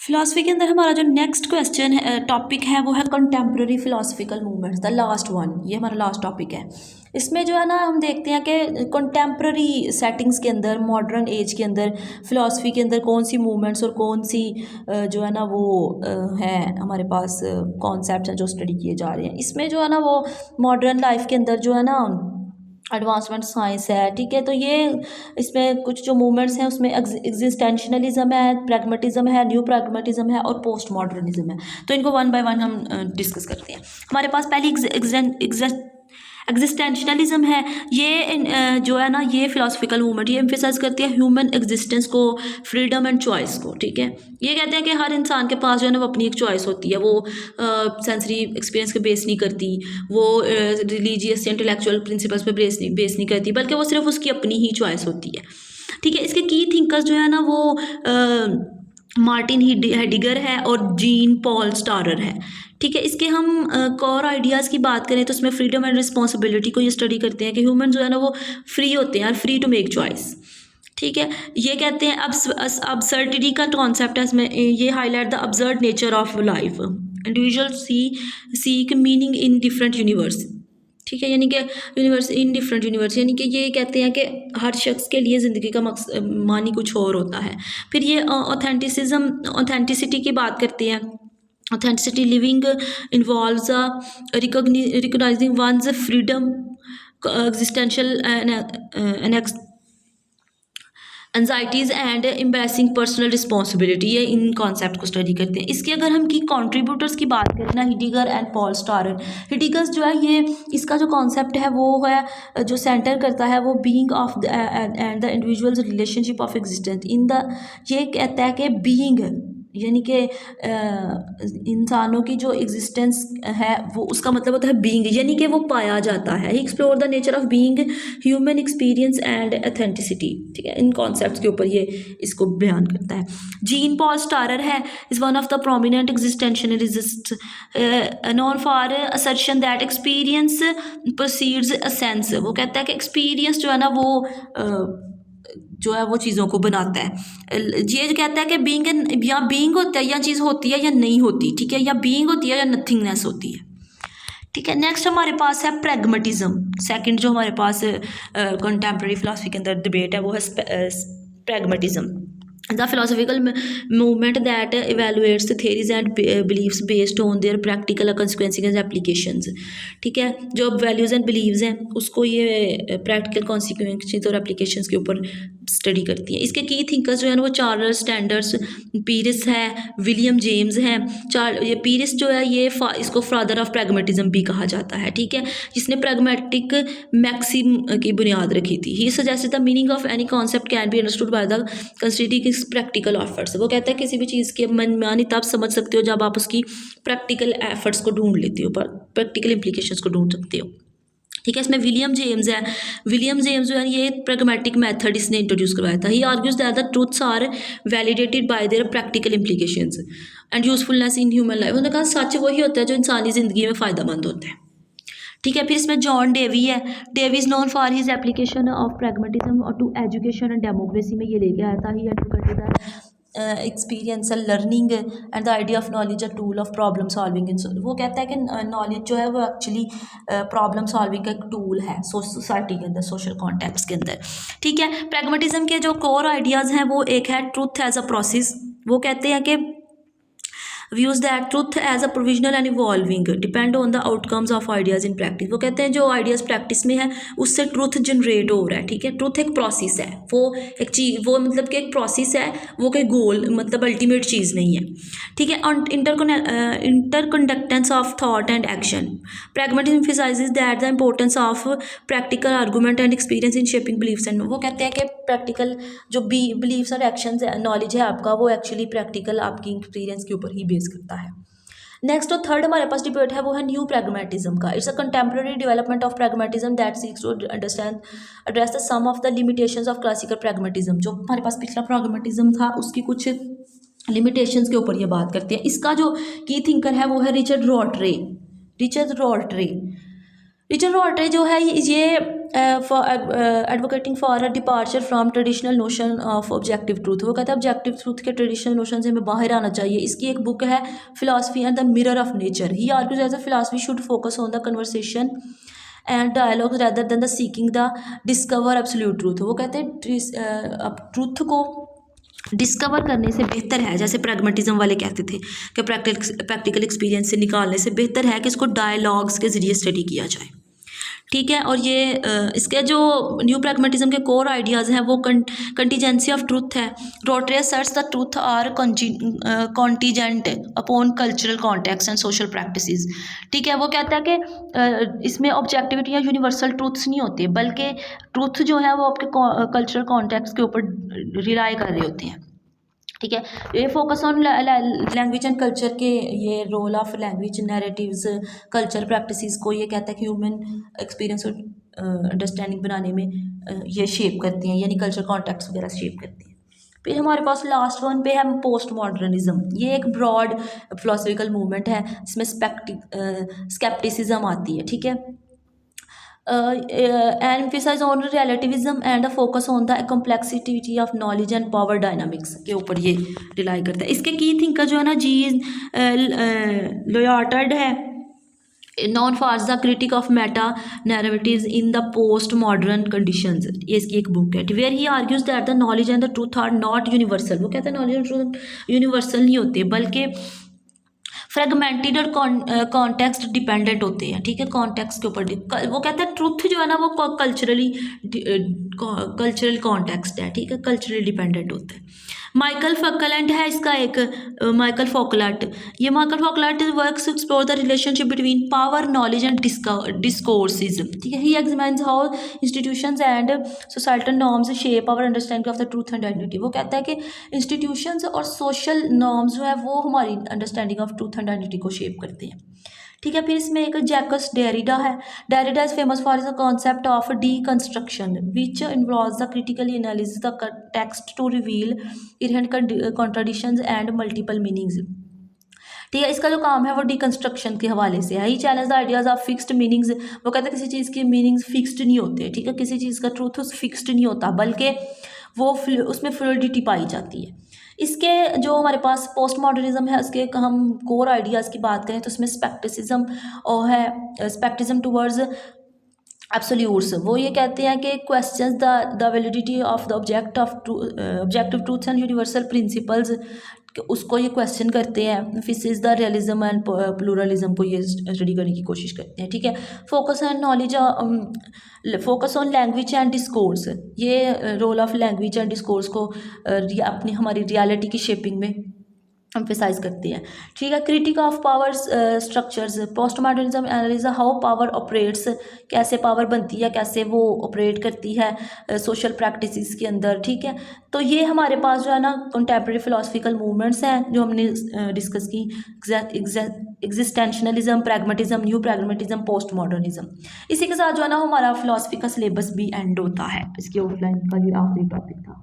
Philosophy के अंदर हमारा जो नेक्स्ट क्वेश्चन है, टॉपिक है, वो है contemporary philosophical movements, the last one. ये हमारा लास्ट टॉपिक है। इसमें जो है ना, हम देखते हैं कि कंटेम्प्रेरी सेटिंग्स के अंदर, मॉडर्न एज के अंदर, फिलॉसफी के अंदर कौन सी मूवमेंट्स और कौन सी जो है ना वो है हमारे पास कॉन्सेप्ट हैं जो स्टडी किए जा रहे हैं। इसमें जो है ना वो मॉडर्न लाइफ के अंदर जो है ना एडवांसमेंट साइंस है, ठीक है। तो ये इसमें कुछ जो मूवमेंट्स हैं उसमें एग्जिस्टेंशनलिज्म है, प्रैग्मेटिज्म है, न्यू प्रैग्मेटिज्म है और पोस्ट मॉडर्निज्म है। तो इनको वन बाय वन हम डिस्कस करते हैं। हमारे पास पहली एग्जिस्टेंशनलिज्म है। ये जो है ना, ये फिलोसफिकल मूवमेंट ये एम्फेसाइज करती है ह्यूमन एग्जिस्टेंस को, फ्रीडम एंड चॉइस को, ठीक है। ये कहते हैं कि हर इंसान के पास जो है ना वो अपनी एक चॉइस होती है, वो सेंसरी एक्सपीरियंस के बेस नहीं करती, वो रिलीजियस या इंटेलेक्चुअल प्रिंसिपल्स पे बेस नहीं करती, बल्कि वो सिर्फ उसकी अपनी ही चॉइस होती है, ठीक है। इसके की थिंकर्स जो है ना वो मार्टिन हेडिगर है और जीन पॉल स्टारर है, ठीक है। इसके हम कोर आइडियाज़ की बात करें तो उसमें फ्रीडम एंड रिस्पॉन्सिबिलिटी को ये स्टडी करते हैं कि ह्यूमन जो है ना वो फ्री होते हैं, फ्री टू मेक चॉइस, ठीक है। ये कहते हैं अब्सर्डिटी का कॉन्सेप्ट है इसमें, ये highlight the absurd nature of life, individual seek meaning in different universe, ठीक है। यानी कि यूनिवर्स इन डिफरेंट यूनिवर्स, यानी कि ये कहते हैं कि हर शख्स के लिए ज़िंदगी का मानी कुछ और होता है। फिर ये ऑथेंटिसिटी की बात करते हैं। Authenticity living involves recognising one's freedom, existential anxieties and embracing personal responsibility, ये इन कॉन्सेप्ट को स्टडी करते हैं। इसके अगर हम की कंट्रीब्यूटर्स की बात करें ना, हिडिगर एंड पॉल स्टारर। हिडिगर्स जो है ये इसका जो कॉन्सेप्ट है वो है जो सेंटर करता है वो being of and the individuals relationship of existence in the, ये कहता है कि बीइंग यानी कि इंसानों की जो एग्जिस्टेंस है वो उसका मतलब होता है बीइंग, यानी कि वो पाया जाता है। He explore the nature of being, human experience and authenticity, ठीक है। इन कॉन्सेप्ट्स के ऊपर ये इसको बयान करता है। जीन पॉल स्टारर है, is one of the prominent existentialist known for assertion that experience proceeds a sense. वो कहता है कि एक्सपीरियंस जो है ना वो जो है वो चीज़ों को बनाता है। ये कहता है कि बीइंग या बीइंग होता है, या चीज़ होती है या नहीं होती, ठीक है, या बीइंग होती है या नथिंगनेस होती है, ठीक है। नेक्स्ट हमारे पास है प्रैग्मेटिज्म। सेकंड जो हमारे पास कंटेम्प्रेरी फिलोसफी के अंदर डिबेट है वो है pragmatism, the philosophical movement that evaluates theories and beliefs based on their practical consequences and applications, ठीक है। जो वैल्यूज़ एंड बिलीव्स हैं उसको ये प्रैक्टिकल कॉन्सिक्वेंसेस और एप्लीकेशंस के ऊपर स्टडी करती है। इसके की थिंकर्स जो है ना वो चार्ल्स स्टैंडर्स पीरिस है, विलियम जेम्स हैं। ये पीरिस जो है ये इसको फादर ऑफ प्रैग्मेटिज्म भी कहा जाता है, ठीक है, जिसने प्रैग्मेटिक मैक्सिम की बुनियाद रखी थी। He suggested the meaning of any concept can be understood by the considering practical efforts. वो कहता है किसी भी चीज़ के मनमानी तब समझ सकते हो जब आप उसकी प्रैक्टिकल एफर्ट्स को ढूंढ लेते हो, प्रैक्टिकल इम्प्लीकेशंस को ढूंढ सकते हो, ठीक है। इसमें विलियम जेम्स है। विलियम जेम्स जो है ये प्रैग्मेटिक मेथड इसने इंट्रोड्यूस करवाया था। He argues that the truths are validated by their practical implications and usefulness in human life. उन्होंने कहा सच वही होता है जो इंसानी ज़िंदगी में फ़ायदेमंद होता है, ठीक है। फिर इसमें जॉन डेवी है। Dewey is known for his application of pragmatism और टू एजुकेशन एंड डेमोक्रेसी में ये लेके आया था। He advocated that experiential learning and the idea of knowledge a tool of problem solving in. वो कहता है कि नॉलेज जो है वो एक्चुअली प्रॉब्लम सॉल्विंग का एक टूल है सोसाइटी के अंदर, सोशल कॉन्टेक्स्ट के अंदर, ठीक है। प्रैग्मेटिज्म के जो कोर आइडियाज़ हैं वो एक है ट्रूथ एज अ प्रोसेस। वो कहते हैं कि views that truth as a provisional and evolving depend on the outcomes of ideas in practice. वो कहते हैं जो आइडियाज़ प्रैक्टिस में है उससे ट्रूथ जनरेट हो रहा है, ठीक है। ट्रूथ एक प्रोसेस है, वो एक चीज़, वो मतलब कि एक प्रोसेस है, वो कोई गोल मतलब अल्टीमेट चीज़ नहीं है, ठीक है। Interconnectedness of thought and action. Pragmatism emphasises that the importance of practical argument and experience in shaping beliefs and. वो कहते हैं कि प्रैक्टिकल जो बिलीव्स और एक्शंस नॉलेज है आपका वो एक्चुअली प्रैक्टिकल आपकी एक्सपीरियंस के ऊपर ही बेस करता है। नेक्स्ट और थर्ड हमारे पास डिबेट है वो है न्यू प्रैग्मेटिज्म का। It's a contemporary development of pragmatism that seeks to understand address the some of the limitations of classical pragmatism. जो हमारे पास पिछला प्रैग्मेटिज्म था उसकी कुछ लिमिटेशंस के ऊपर ये बात करते हैं। इसका जो की थिंकर है वो है रिचर्ड रॉल्ट्रे। रिचर्ड रॉल्ट्रे जो है ये for advocating for a departure from traditional notion of objective truth. वो कहता है ऑब्जेक्टिव ट्रूथ के ट्रेडिशनल नोशन से हमें बाहर आना चाहिए। इसकी एक बुक है philosophy and the mirror of nature. He argues as a philosophy should focus on the conversation and dialogue rather than the seeking the discover absolute truth. वो कहते हैं अब ट्रूथ को डिस्कवर करने से बेहतर है, जैसे प्रैग्मेटिज्म वाले कहते थे कि प्रैक्टिकल एक्सपीरियंस से निकालने से बेहतर है कि इसको डायलॉग्स के ज़रिए स्टडी किया जाए। ठीक है, और ये इसके जो न्यू प्रैग्मेटिज्म के कोर आइडियाज़ हैं वो कंटीजेंसी ऑफ ट्रूथ है। Rorty search the truth are contingent upon cultural context and social practices. ठीक है, वो कहता है कि इसमें ऑब्जेक्टिविटी या यूनिवर्सल ट्रूथ्स नहीं होते, बल्कि ट्रूथ जो है वो आपके कल्चरल कॉन्टेक्स्ट के ऊपर रिलाई कर रहे होते हैं। ठीक है, ये focus on language and culture के, ये role of language narratives culture practices को ये कहता है कि ह्यूमन एक्सपीरियंस और अंडरस्टैंडिंग बनाने में ये शेप करती हैं, यानी कल्चर कॉन्टेक्स्ट वगैरह शेप करती हैं। फिर हमारे पास लास्ट वन पे है पोस्ट मॉडर्निज्म। ये एक ब्रॉड फिलोसफिकल मूवमेंट है जिसमें स्केप्टिसिज्म आती है। ठीक है, emphasize on relativism and a focus on the complexity of knowledge and power dynamics के ऊपर ये रिलाई करता है। इसके की थिंकर जो है ना जी लोयार्ड है, known for the critique of meta narratives in the post modern conditions. ये इसकी एक बुक है, where he argues that the knowledge and the truth are not universal. वो कहते हैं नॉलेज एंड ट्रूथ यूनिवर्सल नहीं होते, बल्कि फ्रेगमेंटेड और कॉन्टेक्स्ट डिपेंडेंट होते हैं। ठीक है, कॉन्टेक्स्ट के ऊपर वो कहता है ट्रूथ जो है ना वो कल्चरल कॉन्टेक्स्ट है। ठीक है, कल्चरली डिपेंडेंट होता है। माइकल फॉकलैंड है इसका एक, माइकल फॉकलैंड। ये Michael Falkland works explore the relationship between power knowledge and discourses. ठीक है, he examines how institutions and societal norms shape our understanding of the truth and identity. वो कहता है कि इंस्टीट्यूशंस और सोशल नॉर्म्स जो है वो हमारी understanding of truth and identity को शेप करते हैं। ठीक है, फिर इसमें एक जैकस डेरिडा है। Derrida is famous for the concept of deconstruction which involves the critically analysis the text to reveal inherent contradictions and multiple meanings. ठीक है, इसका जो काम है वो डीकंस्ट्रक्शन के हवाले से है। He challenge the ideas of fixed meanings. वो कहते हैं किसी चीज़ के मीनिंग्स फिक्स्ड नहीं होते। ठीक है, किसी चीज़ का ट्रूथ फिक्स्ड नहीं होता, बल्कि वो उसमें फ्लूइडिटी पाई जाती है। इसके जो हमारे पास पोस्ट मॉडर्निज्म है उसके हम कोर आइडियाज़ की बात करें तो उसमें स्पेक्टिसिज्म और है, स्पेक्टिज्म टूवर्ड्स एब्सोल्यूट्स। वो ये कहते हैं कि questions the validity of the objective truths and universal principles, उसको ये क्वेश्चन करते हैं। फिर द रियलिज्म एंड प्लूरलिज्म को ये स्टडी करने की कोशिश करते हैं। ठीक है, focus on knowledge, focus on language and discourse. ये role of language and discourse को अपनी हमारी रियलिटी की शेपिंग में एम्फेसाइज करती है। ठीक है, critic of power structures. Post modernism analyse how power operates, कैसे पावर बनती है, कैसे वो ऑपरेट करती है सोशल प्रैक्टिसेस के अंदर। ठीक है, तो ये हमारे पास जो है ना कंटेम्प्रेरी फिलोसफिकल मूवमेंट्स हैं जो हमने डिस्कस की। Existentialism, pragmatism, new pragmatism, post modernism. इसी के साथ जो है ना हमारा फिलोसफी का सिलेबस भी एंड होता है। इसकी ऑफलाइन का ये आखिरी टॉपिक था।